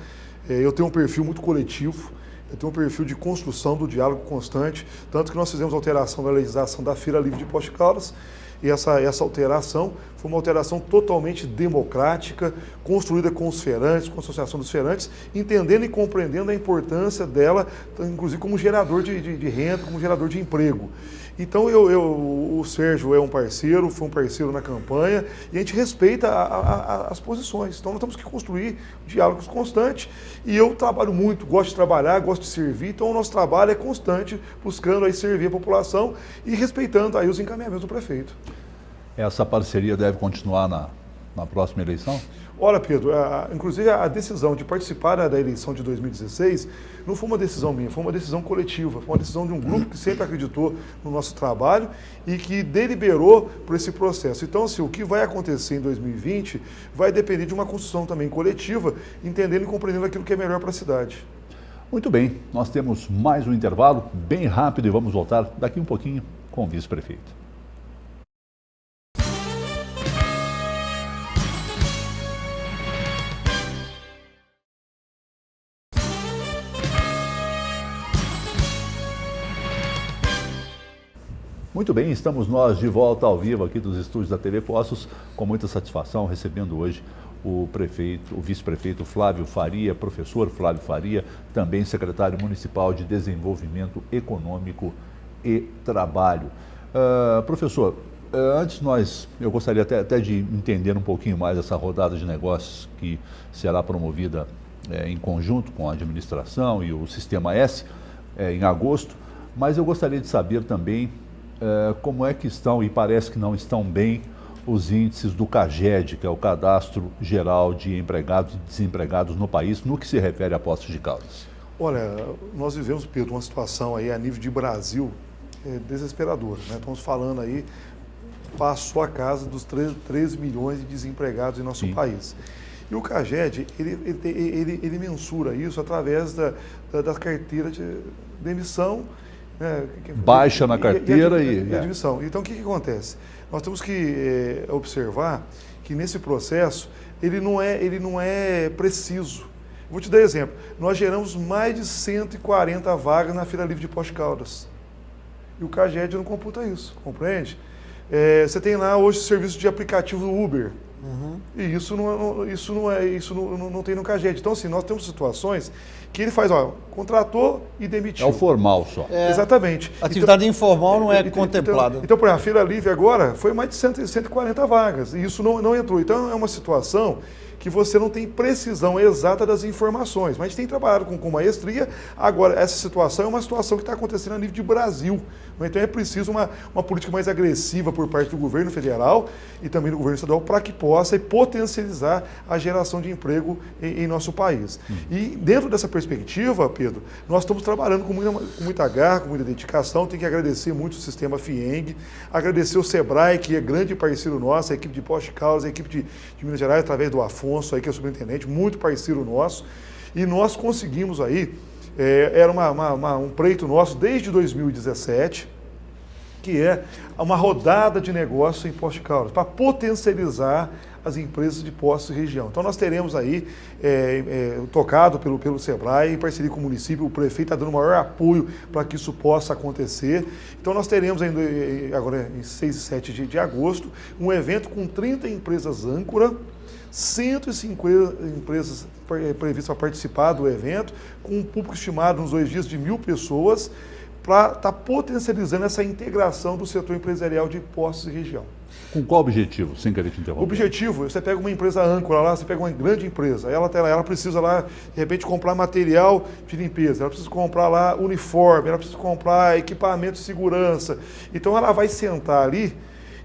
Eu tenho um perfil muito coletivo, eu tenho um perfil de construção do diálogo constante, tanto que nós fizemos alteração da legislação da Feira Livre de Poços de Caldas, e essa alteração foi uma alteração totalmente democrática, construída com os feirantes, com a Associação dos Feirantes, entendendo e compreendendo a importância dela, inclusive como gerador de renda, como gerador de emprego. Então, o Sérgio é um parceiro, foi um parceiro na campanha, e a gente respeita as posições. Então, nós temos que construir diálogos constantes, e eu trabalho muito, gosto de trabalhar, gosto de servir, então o nosso trabalho é constante, buscando aí servir a população e respeitando aí os encaminhamentos do prefeito. Essa parceria deve continuar na próxima eleição? Olha, Pedro, inclusive a decisão de participar da eleição de 2016 não foi uma decisão minha, foi uma decisão coletiva, foi uma decisão de um grupo que sempre acreditou no nosso trabalho e que deliberou por esse processo. Então, assim, o que vai acontecer em 2020 vai depender de uma construção também coletiva, entendendo e compreendendo aquilo que é melhor para a cidade. Muito bem, nós temos mais um intervalo bem rápido e vamos voltar daqui um pouquinho com o vice-prefeito. Muito bem, estamos nós de volta ao vivo aqui dos estúdios da TV Poços, com muita satisfação, recebendo hoje o prefeito, o vice-prefeito Flávio Faria, professor Flávio Faria, também secretário municipal de Desenvolvimento Econômico e Trabalho. Professor, eu gostaria até de entender um pouquinho mais essa rodada de negócios que será promovida em conjunto com a administração e o Sistema S em agosto, mas eu gostaria de saber também como é que estão, e parece que não estão bem, os índices do CAGED, que é o Cadastro Geral de Empregados e Desempregados no país, no que se refere a Poços de Caldas. Olha, nós vivemos, Pedro, uma situação aí a nível de Brasil desesperadora, né? Estamos falando aí, passou a casa dos 13 milhões de desempregados em nosso país. E o CAGED, ele mensura isso através da carteira de emissão. Baixa na carteira e admissão. Então, o que acontece? Nós temos que observar que nesse processo ele não é preciso. Vou te dar exemplo. Nós geramos mais de 140 vagas na Feira Livre de Poços de Caldas. E o CAGED não computa isso, compreende? Você tem lá hoje o serviço de aplicativo do Uber. E isso não tem no CAGED. Então, assim, nós temos situações que ele faz, contratou e demitiu. É o formal só. Exatamente. Atividade informal não é contemplada. Então, por exemplo, a Feira Livre agora foi mais de 140 vagas. E isso não entrou. Então, é uma situação que você não tem precisão exata das informações. Mas a gente tem trabalhado com maestria. Agora, essa situação é uma situação que está acontecendo a nível de Brasil. Então é preciso uma política mais agressiva por parte do governo federal e também do governo estadual para que possa potencializar a geração de emprego em nosso país. E dentro dessa perspectiva, Pedro, nós estamos trabalhando com muita garra, com muita dedicação. Tem que agradecer muito o sistema FIENG, agradecer o SEBRAE, que é grande parceiro nosso, a equipe de Poços de Caldas, a equipe de Minas Gerais, através do Afonso, aí, que é o superintendente, muito parceiro nosso. E nós conseguimos aí, era um pleito nosso desde 2017, que é uma rodada de negócio em Poços de Caldas, para potencializar as empresas de Poços e região. Então nós teremos aí, tocado pelo SEBRAE, em parceria com o município, o prefeito está dando maior apoio para que isso possa acontecer. Então nós teremos ainda, agora em 6 e 7 de agosto, um evento com 30 empresas âncora, 150 empresas previstas para participar do evento, com um público estimado nos 2 dias de 1.000 pessoas, para estar potencializando essa integração do setor empresarial de Poços e região. Com qual objetivo, sem querer te interromper? O objetivo, você pega uma empresa âncora lá, você pega uma grande empresa, ela precisa lá, de repente, comprar material de limpeza, ela precisa comprar lá uniforme, ela precisa comprar equipamento de segurança. Então ela vai sentar ali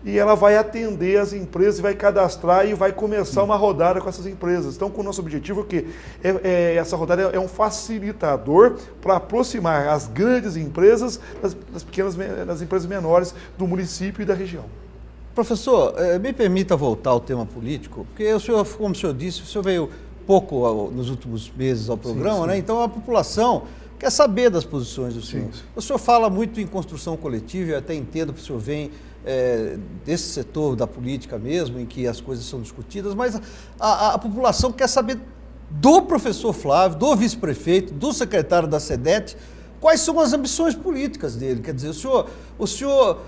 e ela vai atender as empresas, vai cadastrar e vai começar uma rodada com essas empresas. Então, com o nosso objetivo, essa rodada é um facilitador para aproximar as grandes empresas das empresas menores do município e da região. Professor, me permita voltar ao tema político, porque o senhor, como o senhor disse, o senhor veio pouco nos últimos meses ao programa, sim. Né? Então a população quer saber das posições do senhor. Sim. O senhor fala muito em construção coletiva, eu até entendo que o senhor vem desse setor da política mesmo, em que as coisas são discutidas, mas a população quer saber do professor Flávio, do vice-prefeito, do secretário da SEDET, quais são as ambições políticas dele. Quer dizer, o senhor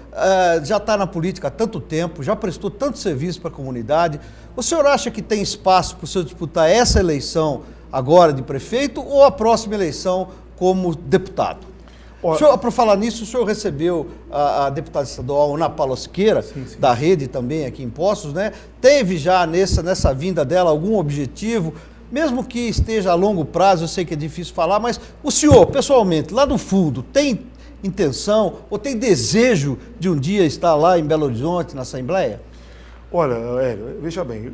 já está na política há tanto tempo, já prestou tanto serviço para a comunidade, o senhor acha que tem espaço para o senhor disputar essa eleição agora de prefeito ou a próxima eleição como deputado? Para falar nisso, o senhor recebeu a deputada estadual Ana Paula Siqueira, da Rede também aqui em Poços, né? Teve já nessa vinda dela algum objetivo, mesmo que esteja a longo prazo, eu sei que é difícil falar, mas o senhor, pessoalmente, lá no fundo, tem intenção ou tem desejo de um dia estar lá em Belo Horizonte, na Assembleia? Olha, Hélio, veja bem,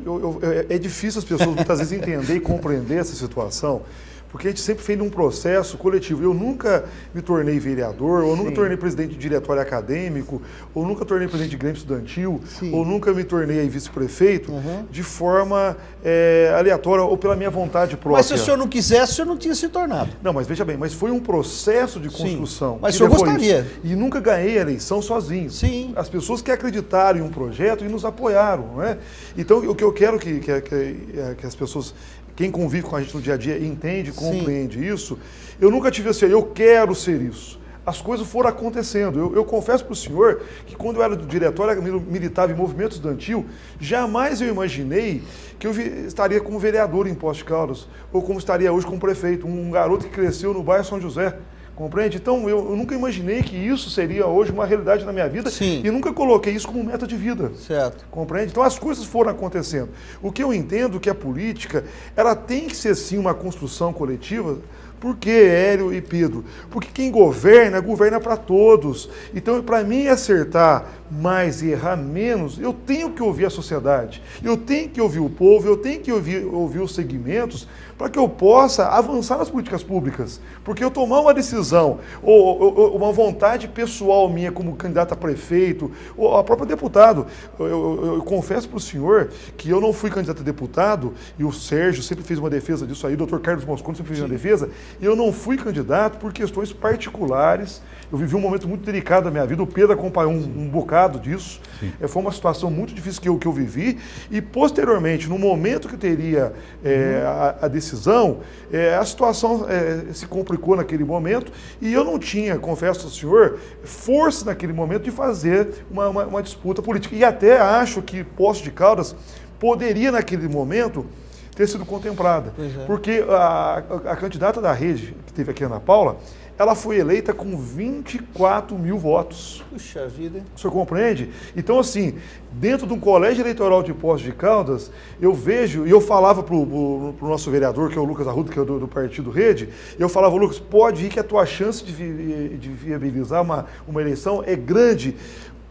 é difícil as pessoas muitas vezes entender e compreender essa situação, porque a gente sempre fez um processo coletivo. Eu nunca me tornei vereador, ou nunca tornei presidente de diretório acadêmico, ou nunca tornei presidente de Grêmio Estudantil, ou nunca me tornei vice-prefeito de forma aleatória ou pela minha vontade própria. Mas se o senhor não quisesse, o senhor não tinha se tornado. Não, mas veja bem, mas foi um processo de construção. Mas o senhor gostaria. Isso. E nunca ganhei a eleição sozinho. Sim. As pessoas que acreditaram em um projeto e nos apoiaram, não é? Então, o que eu quero que as pessoas... Quem convive com a gente no dia a dia entende, compreende isso. Eu nunca tive assim, eu quero ser isso. as coisas foram acontecendo. Eu confesso para o senhor que quando eu era do diretório, militava em movimento estudantil, jamais eu imaginei que eu estaria como vereador em Poços de Caldas, ou como estaria hoje como prefeito, um garoto que cresceu no bairro São José. Compreende? Então, eu nunca imaginei que isso seria hoje uma realidade na minha vida. Sim. E nunca coloquei isso como meta de vida. Certo. Compreende? Então, as coisas foram acontecendo. O que eu entendo que a política, ela tem que ser, sim, uma construção coletiva. Por que, Hélio e Pedro? Porque quem governa, governa para todos. Então, para mim acertar mais e errar menos, eu tenho que ouvir a sociedade, eu tenho que ouvir o povo, eu tenho que ouvir os segmentos para que eu possa avançar nas políticas públicas. Porque eu tomar uma decisão, ou uma vontade pessoal minha como candidato a prefeito, ou a própria deputado, eu confesso para o senhor que eu não fui candidato a deputado, e o Sérgio sempre fez uma defesa disso aí, o doutor Carlos Mosconi sempre fez uma defesa, e eu não fui candidato por questões particulares. Eu vivi um momento muito delicado da minha vida, o Pedro acompanhou um bocado disso. Foi uma situação muito difícil que eu vivi, e posteriormente, no momento que teria a decisão, a situação se complicou naquele momento, e eu não tinha, confesso ao senhor, força naquele momento de fazer uma disputa política. E até acho que Poços de Caldas poderia, naquele momento, ter sido contemplada. Porque a candidata da rede, que teve aqui, Ana Paula, ela foi eleita com 24 mil votos. Puxa vida. O senhor compreende? Então, assim, dentro de um colégio eleitoral de Poços de Caldas, eu vejo, e eu falava para o nosso vereador, que é o Lucas Arruda, que é do Partido Rede, eu falava, Lucas, pode ir que a tua chance de viabilizar uma eleição é grande,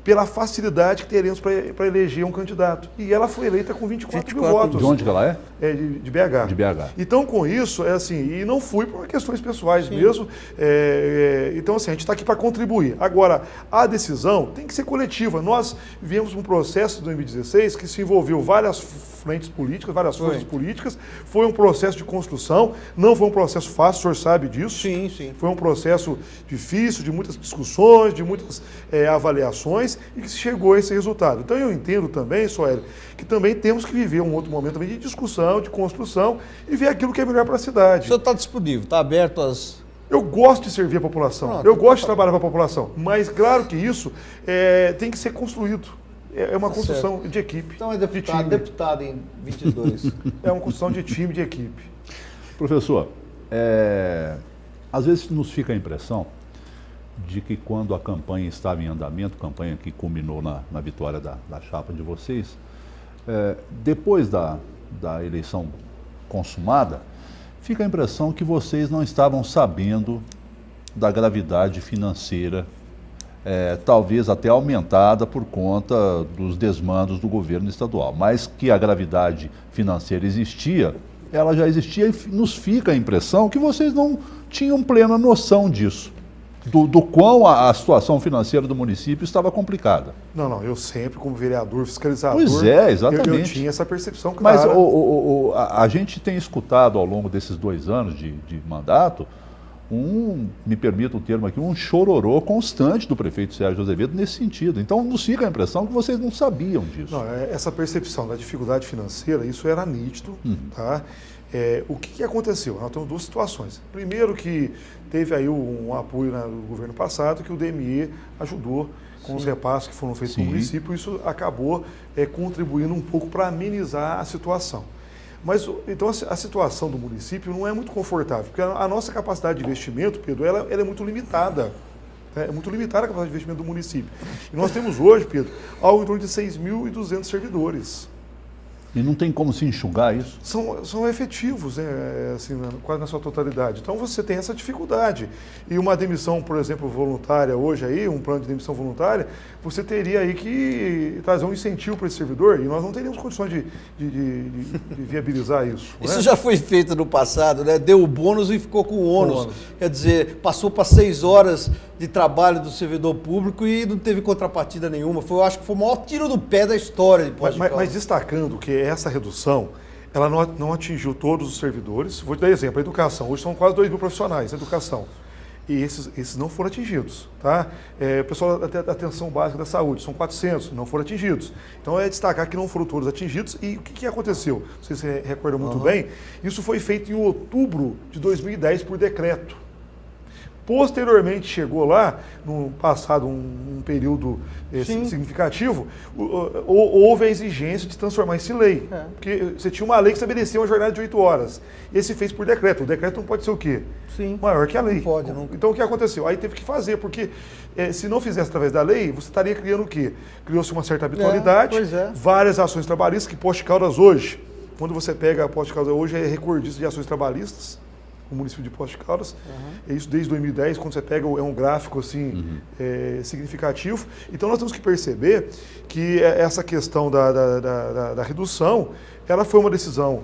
pela facilidade que teremos para eleger um candidato. E ela foi eleita com 24 mil votos. De onde que ela é? De BH. De BH. Então, com isso, e não fui por questões pessoais mesmo. Então, assim, a gente está aqui para contribuir. Agora, a decisão tem que ser coletiva. Nós vivemos um processo de 2016 que se envolveu várias frentes políticas, várias forças políticas. Foi um processo de construção, não foi um processo fácil, o senhor sabe disso. Sim, sim. Foi um processo difícil, de muitas discussões, de muitas avaliações, e que se chegou a esse resultado. Então eu entendo também, Soélio, que também temos que viver um outro momento também de discussão, de construção, e ver aquilo que é melhor para a cidade. O senhor está disponível, está aberto às... Eu gosto de servir a população, Pronto. eu gosto de trabalhar para a população, mas claro que isso tem que ser construído. É uma construção de equipe. Então é deputado em 22. É uma construção de time, de equipe. Professor, às vezes nos fica a impressão de que quando a campanha estava em andamento, campanha que culminou na vitória da chapa de vocês, depois da eleição consumada, fica a impressão que vocês não estavam sabendo da gravidade financeira, talvez até aumentada por conta dos desmandos do governo estadual, mas que a gravidade financeira existia, ela já existia, e nos fica a impressão que vocês não tinham plena noção disso. Do quão a situação financeira do município estava complicada. Não, eu sempre, como vereador, fiscalizador... Pois é, exatamente. Eu tinha essa percepção clara. Mas a gente tem escutado ao longo desses 2 anos de mandato, me permita o termo aqui, um chororô constante do prefeito Sérgio Azevedo nesse sentido. Então, nos fica a impressão que vocês não sabiam disso. Não, essa percepção da dificuldade financeira, isso era nítido, tá? O que aconteceu? Nós temos 2 situações. Primeiro que teve aí um apoio no governo passado, que o DME ajudou com os repasses que foram feitos no município, isso acabou contribuindo um pouco para amenizar a situação. Mas, então, a situação do município não é muito confortável, porque a nossa capacidade de investimento, Pedro, ela é muito limitada. É muito limitada a capacidade de investimento do município. E nós temos hoje, Pedro, algo em torno de 6.200 servidores. E não tem como se enxugar isso? São efetivos, assim, quase na sua totalidade. Então você tem essa dificuldade. E uma demissão, por exemplo, voluntária hoje aí, um plano de demissão voluntária, você teria aí que trazer um incentivo para esse servidor, e nós não teríamos condições de viabilizar isso. Isso já foi feito no passado, né? Deu o bônus e ficou com o ônus. Quer dizer, passou para 6 horas de trabalho do servidor público e não teve contrapartida nenhuma. Eu acho que foi o maior tiro do pé da história de Poços de Caldas. Mas destacando que essa redução, ela não atingiu todos os servidores. Vou te dar exemplo, a educação. Hoje são quase 2 mil profissionais na educação. E esses não foram atingidos. Tá? O pessoal da atenção básica da saúde, são 400, não foram atingidos. Então é destacar que não foram todos atingidos. E o que aconteceu? Vocês se recordam muito bem, isso foi feito em outubro de 2010 por decreto. Posteriormente chegou lá, no passado um período significativo, houve a exigência de transformar isso em lei. Porque você tinha uma lei que estabelecia uma jornada de 8 horas. E esse fez por decreto. O decreto não pode ser o quê? Sim. Maior que a lei. Não pode, não. Então o que aconteceu? Aí teve que fazer, porque se não fizesse através da lei, você estaria criando o quê? Criou-se uma certa habitualidade, várias ações trabalhistas, que Poços de Caldas hoje, quando você pega a Poços de Caldas hoje, é recordista de ações trabalhistas, o município de Poços de Caldas. Isso desde 2010, quando você pega, é um gráfico assim, significativo. Então nós temos que perceber que essa questão da redução, ela foi uma decisão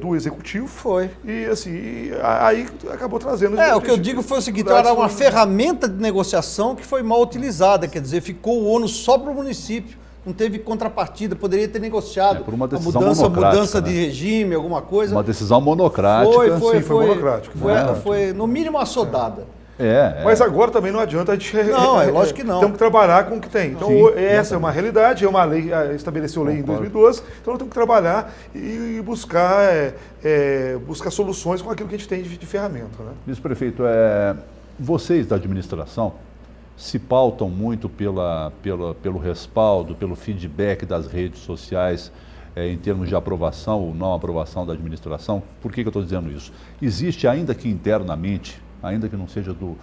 do executivo. Foi. E assim, aí acabou trazendo... o que eu digo foi o seguinte, era uma ferramenta de negociação que foi mal utilizada, quer dizer, ficou o ônus só para o município. Não teve contrapartida, poderia ter negociado por uma decisão mudança de regime, alguma coisa. Uma decisão monocrática. Foi monocrática. Foi, no mínimo, assodada. Mas agora também não adianta a gente... Não, lógico que não. Temos que trabalhar com o que tem. Então, essa é uma realidade, é uma lei, estabeleceu lei em 2012, então nós temos que trabalhar e buscar soluções com aquilo que a gente tem de ferramenta. Né? Vice-prefeito, vocês da administração se pautam muito pelo respaldo, pelo feedback das redes sociais em termos de aprovação ou não aprovação da administração. Por que eu estou dizendo isso? Existe, ainda que internamente, ainda que não seja do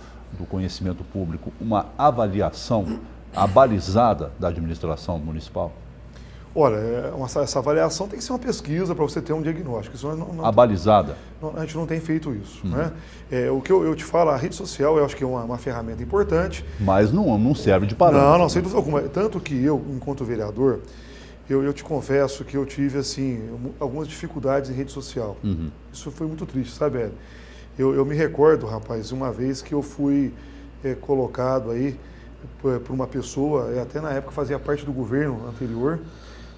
conhecimento público, uma avaliação abalizada da administração municipal? Olha, essa avaliação tem que ser uma pesquisa para você ter um diagnóstico. Isso abalizada? A gente não tem feito isso. Né? O que eu te falo, a rede social eu acho que é uma ferramenta importante. Mas não serve de parâmetro. Não, sem dúvida alguma. Tanto que eu, enquanto vereador, eu te confesso que eu tive assim, algumas dificuldades em rede social. Isso foi muito triste, sabe, Hélio? Eu me recordo, rapaz, uma vez que eu fui colocado aí por uma pessoa, até na época fazia parte do governo anterior,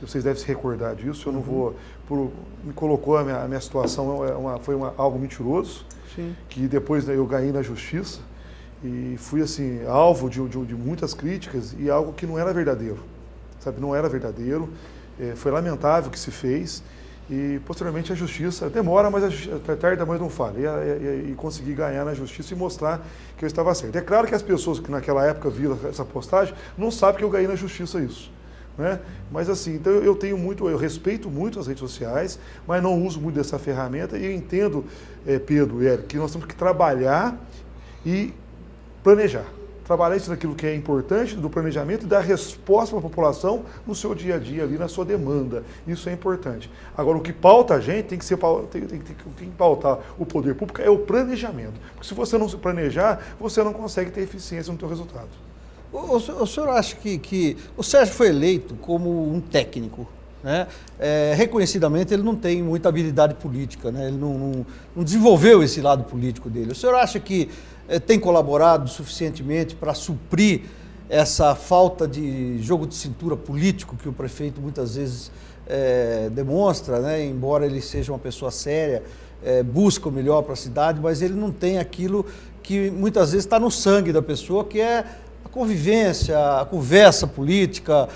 vocês devem se recordar disso, eu não vou... me colocou a minha situação, foi algo mentiroso, que depois eu ganhei na justiça e fui assim, alvo de muitas críticas e algo que não era verdadeiro, sabe? Não era verdadeiro, foi lamentável o que se fez e posteriormente a justiça, demora, mas tarde, mas não falha, e consegui ganhar na justiça e mostrar que eu estava certo. É claro que as pessoas que naquela época viram essa postagem não sabem que eu ganhei na justiça isso. Né? Mas assim, então eu respeito muito as redes sociais, mas não uso muito dessa ferramenta e eu entendo, Pedro e Eric, que nós temos que trabalhar e planejar. Trabalhar isso naquilo que é importante do planejamento e dar resposta para a população no seu dia a dia, ali na sua demanda. Isso é importante. Agora, o que pauta a gente tem que pautar o poder público é o planejamento. Porque se você não se planejar, você não consegue ter eficiência no seu resultado. O senhor acha que o Sérgio foi eleito como um técnico, né? Reconhecidamente ele não tem muita habilidade política, né? Ele não desenvolveu esse lado político dele. O senhor acha que tem colaborado suficientemente para suprir essa falta de jogo de cintura político que o prefeito muitas vezes demonstra, né? Embora ele seja uma pessoa séria, busca o melhor para a cidade, mas ele não tem aquilo que muitas vezes está no sangue da pessoa, que é a convivência, a conversa política,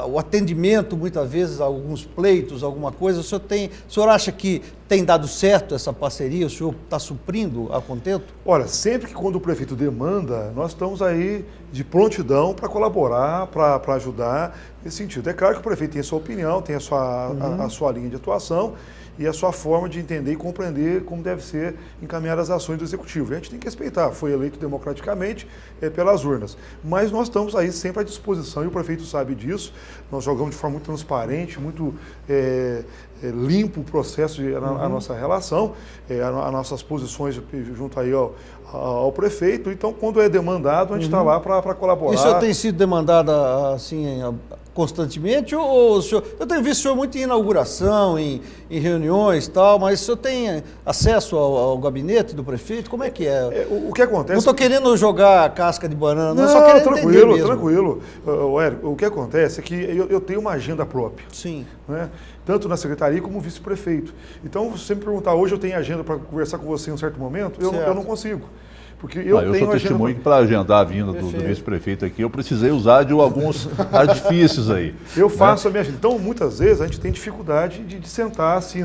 o atendimento, muitas vezes, a alguns pleitos, alguma coisa. O senhor acha que tem dado certo essa parceria? O senhor está suprindo a contento? Olha, sempre que quando o prefeito demanda, nós estamos aí de prontidão para colaborar, para ajudar nesse sentido. É claro que o prefeito tem a sua opinião, tem a sua linha de atuação e a sua forma de entender e compreender como deve ser encaminhar as ações do Executivo. A gente tem que respeitar, foi eleito democraticamente pelas urnas. Mas nós estamos aí sempre à disposição e o prefeito sabe disso. Nós jogamos de forma muito transparente, muito limpo o processo, a nossa relação, as nossas posições junto aí ao prefeito. Então, quando é demandado, a gente está lá para colaborar. Isso tem sido demandado assim, constantemente? Ou o senhor, eu tenho visto o senhor muito em inauguração, em reuniões e tal, mas o senhor tem acesso ao gabinete do prefeito? Como é que é? O que acontece... Não estou querendo jogar casca de banana, não, só querendo tranquilo. Érico, o que acontece é que eu tenho uma agenda própria. Sim. Né? Tanto na secretaria como vice-prefeito. Então, se você me perguntar, hoje eu tenho agenda para conversar com você em um certo momento, eu não consigo. Porque eu sou testemunho que para agendar a vinda do vice-prefeito aqui, eu precisei usar de alguns artifícios aí. Eu faço a minha agenda. Então, muitas vezes, a gente tem dificuldade de sentar assim,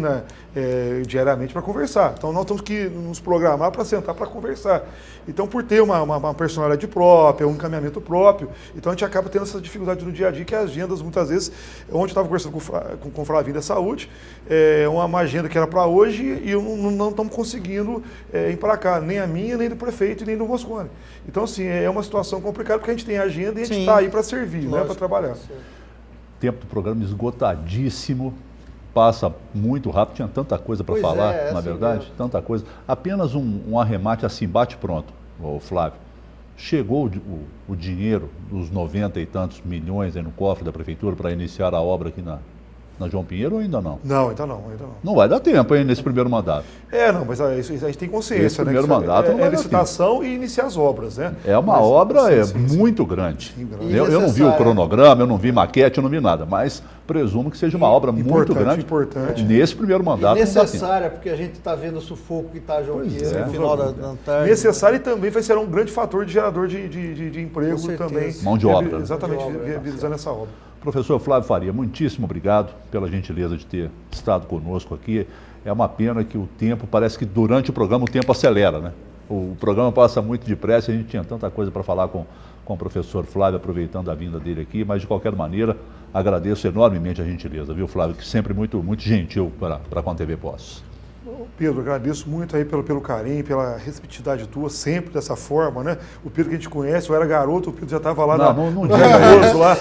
diariamente para conversar. Então nós temos que nos programar para sentar para conversar. Então, por ter uma personalidade própria, um encaminhamento próprio, então a gente acaba tendo essa dificuldade no dia a dia, que as agendas, muitas vezes, ontem eu estava conversando com o Flavinho da Saúde, uma agenda que era para hoje e não estamos conseguindo emplacar, nem a minha, nem do prefeito, nem do Moscone. Então, assim, é uma situação complicada, porque a gente tem agenda e a gente está aí para servir, né, para trabalhar. Tempo do programa esgotadíssimo. Passa muito rápido, tinha tanta coisa para falar, na verdade, mesmo. Tanta coisa. Apenas um arremate assim, bate pronto, ô Flávio. Chegou o dinheiro dos 90 e tantos milhões aí no cofre da prefeitura para iniciar a obra aqui na João Pinheiro ou ainda não? Não, ainda não. Não vai dar tempo, hein, nesse primeiro mandato. Não, mas isso a gente tem consciência, esse primeiro mandato não vai dar licitação e iniciar as obras, né? É uma obra muito grande. Sim, eu não vi o cronograma, eu não vi maquete, eu não vi nada, mas presumo que seja uma obra muito grande. Importante. Nesse primeiro mandato. E necessária, porque a gente está vendo o sufoco que está João Pinheiro no final da tarde. Necessária e também vai ser um grande fator de gerador de emprego também. Mão de obra. Exatamente, viabilizando essa obra. Professor Flávio Faria, muitíssimo obrigado pela gentileza de ter estado conosco aqui. É uma pena que o tempo, parece que durante o programa o tempo acelera, né? O programa passa muito depressa, a gente tinha tanta coisa para falar com o professor Flávio, aproveitando a vinda dele aqui, mas de qualquer maneira, agradeço enormemente a gentileza, viu, Flávio? Que sempre muito gentil para com a TV Poços. Pedro, agradeço muito aí pelo carinho, pela receptividade tua, sempre dessa forma, né? O Pedro que a gente conhece, eu era garoto, o Pedro já estava lá não diga lá.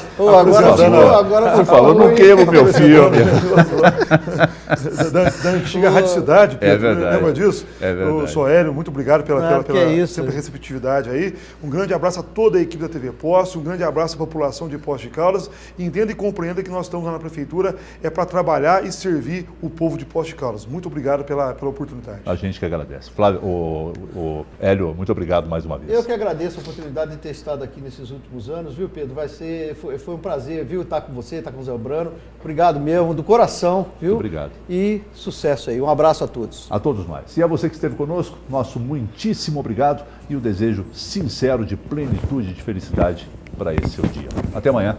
Agora você falou, não queima o meu filme. Da antiga Rádio Cidade, Pedro. É verdade. Lembra disso? É verdade. Eu sou Hélio, muito obrigado pela isso, sempre receptividade aí. Um grande abraço a toda a equipe da TV Poços, um grande abraço à população de Poços de Caldas. Entenda e compreenda que nós estamos lá na Prefeitura para trabalhar e servir o povo de Poços de Caldas. Muito obrigado pela oportunidade. A gente que agradece. Flávio, o Hélio, muito obrigado mais uma vez. Eu que agradeço a oportunidade de ter estado aqui nesses últimos anos, viu, Pedro? Foi um prazer, viu, estar com você, estar com o Zé Brano. Obrigado mesmo, do coração, viu? Muito obrigado. E sucesso aí. Um abraço a todos. A todos nós. E a você que esteve conosco, nosso muitíssimo obrigado e o desejo sincero de plenitude e de felicidade para esse seu dia. Até amanhã.